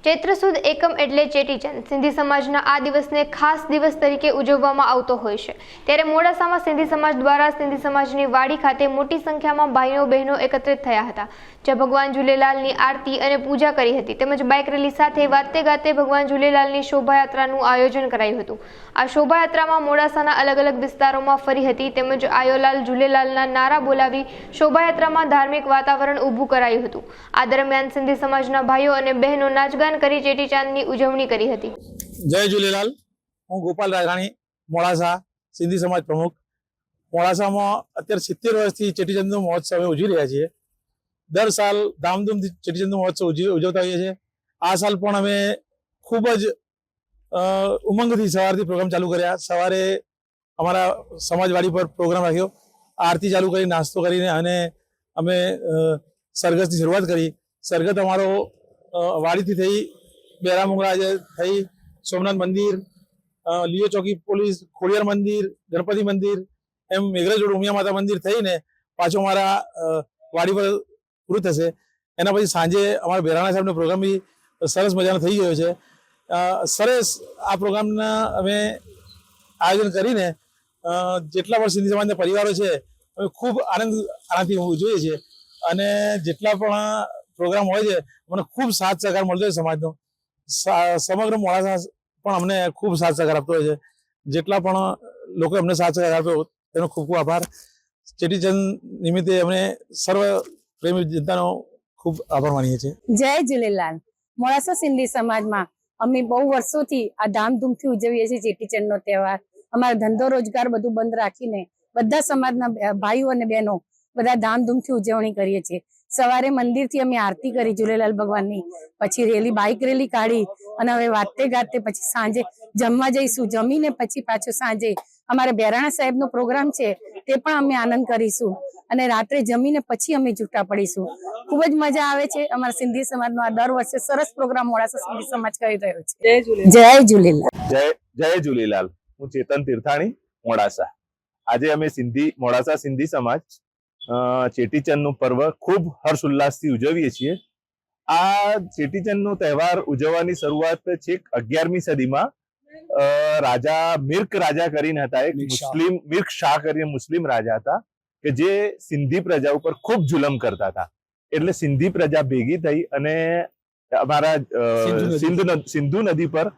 ચૈત્ર સુદ એકમ એટલે ચેટીચંદ. સિંધી સમાજના આ દિવસને ખાસ દિવસ તરીકે ઉજવવામાં આવતો હોય છે. ત્યારે મોડાસામાં સિંધી સમાજ દ્વારા સિંધી સમાજની વાડી ખાતે મોટી સંખ્યામાં ભાઈઓ બહેનો એકત્રિત થયા હતા, જ્યાં ભગવાન ઝૂલેલાલની આરતી અને પૂજા કરી હતી. તેમજ બાઇક રેલી સાથે વાતે ગાતે ભગવાન ઝૂલેલાલની શોભાયાત્રાનું આયોજન કરાયું હતું. આ શોભાયાત્રામાં મોડાસાના અલગ અલગ વિસ્તારોમાં ફરી હતી. તેમજ આયોલાલ ઝૂલેલાલના નારા બોલાવી શોભાયાત્રામાં ધાર્મિક વાતાવરણ ઊભું કરાયું હતું. આ દરમિયાન સિંધી સમાજના ભાઈઓ અને બહેનો નાચગાન કરી ચેટીચાંદની ઉજવણી કરી હતી. જય ઝૂલેલાલ. હું ગોપાલ રાઘાણી, મોડાસા સિંધી સમાજ પ્રમુખ. મોડાસામાં અત્યારે 70 વર્ષથી ચેટીચંદનો મહોત્સવ અમે ઉજવી રહ્યા છીએ. દર સાલ ધામધૂમથી ચેટીચંદનો મહોત્સવ ઉજવતા હોઈએ છીએ. આ સાલ પણ અમે ખૂબ જ ઉમંગથી સવારથી પ્રોગ્રામ ચાલુ કર્યા. સવારે અમારા સમાજવાડી પર પ્રોગ્રામ રાખ્યો, આરતી ચાલુ કરી, નાસ્તો કરીને અને અમે સરઘસની શરૂઆત કરી. સરઘસ અમારો વાડીથી થઈ બેરામુંગળા થઈ સોમનાથ મંદિર, લીઓ ચોકી પોલીસ, ખોડિયાર મંદિર, ગણપતિ મંદિર, એમ મેઘરજ રોડ ઉમિયા માતા મંદિર થઈને પાછો અમારા વાડી પર પૂરું થશે. એના પછી સાંજે અમારા બેરાણા સાહેબનો પ્રોગ્રામ બી સરસ મજાનો થઈ ગયો છે. સરસ આ પ્રોગ્રામના અમે આયોજન કરીને જેટલા પણ સિંધી સમાજના પરિવારો છે અમે ખૂબ આનંદથી ઉજવીએ છીએ. અને જેટલા પણ પ્રોગ્રામ હોય છે મને ખૂબ સાથ સહકાર મળતો હોય સમાજનો. સમગ્ર મોડાસા પણ અમને ખૂબ સાથ સહકાર આપતો હોય છે. જેટલા પણ લોકો અમને સાથ સહકાર આપ્યો તેનો ખૂબ ખૂબ આભાર. ચેટીચંદ નિમિત્તે અમને સર્વ પ્રેમી જનતાનો ખૂબ આભાર માનીએ છીએ. જય ઝૂલેલાલ. મોડાસા સિંધી સમાજમાં અમે બહુ વર્ષોથી આ ધામધૂમથી ઉજવીએ છીએ ચેટીચંદનો તહેવાર. અમારો ધંધો રોજગાર બધું બંધ રાખીને બધા સમાજના ભાઈઓ અને બહેનો બધા ધામધૂમથી ઉજવણી કરીએ છીએ. સવારે મંદિરથી અમે આરતી કરી ઝૂલેલાલ ભગવાનની, પછી રેલી બાઇક રેલી કાઢી અને હવે વાતે ગાતે પછી સાંજે જમવા જઈશું. જમીને પછી પાછો સાંજે અમારે બેરાણા સાહેબનો પ્રોગ્રામ છે તે પણ અમે આનંદ કરીશું અને રાત્રે જમીને પછી અમે છૂટા પડીશું. ખૂબ જ મજા આવે છે. અમારા સિંધી સમાજનો આ દર વર્ષે સરસ પ્રોગ્રામ મોડાસા સિંધી સમાજ કરી રહ્યો છે. જય ઝૂલેલાલ. જય ઝૂલેલાલ. હું ચેતન તીર્થાણી, મોડાસા. આજે અમે મોડાસા સિંધી સમાજ ચેટીચંદનું પર્વ ખૂબ હર્ષ ઉલ્લાસથી ઉજવીએ છીએ. આ ચેટીચંદનો તહેવાર ઉજવવાની શરૂઆત છેક 11મી સદીમાં રાજા મિર્ક રાજા કરીને હતા. એક મુસ્લિમ મિર્ક શાહ કરીને મુસ્લિમ રાજા હતા કે જે સિંધી પ્રજા ઉપર ખૂબ જુલમ કરતા હતા. એટલે સિંધી પ્રજા ભેગી થઈ અને અમારા સિંધુ નદી પર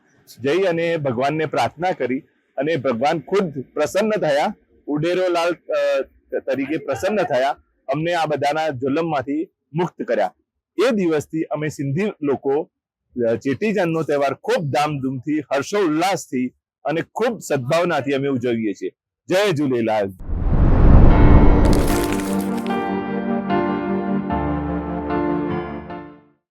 જઈ અને ભગવાનને પ્રાર્થના કરી અને ભગવાન ખુદ પ્રસન્ન થયા, ઉડેરોલાલ તરીકે પ્રસન્ન થયા, અમને આ બધાના જુલમમાંથી મુક્ત કર્યા. એ દિવસથી અમે સિંધી લોકો ચેટીચંદનો તહેવાર ખૂબ ધામધૂમથી, હર્ષોલ્લાસથી અને ખૂબ સદભાવનાથી અમે ઉજવીએ છીએ. જય ઝૂલેલાલ.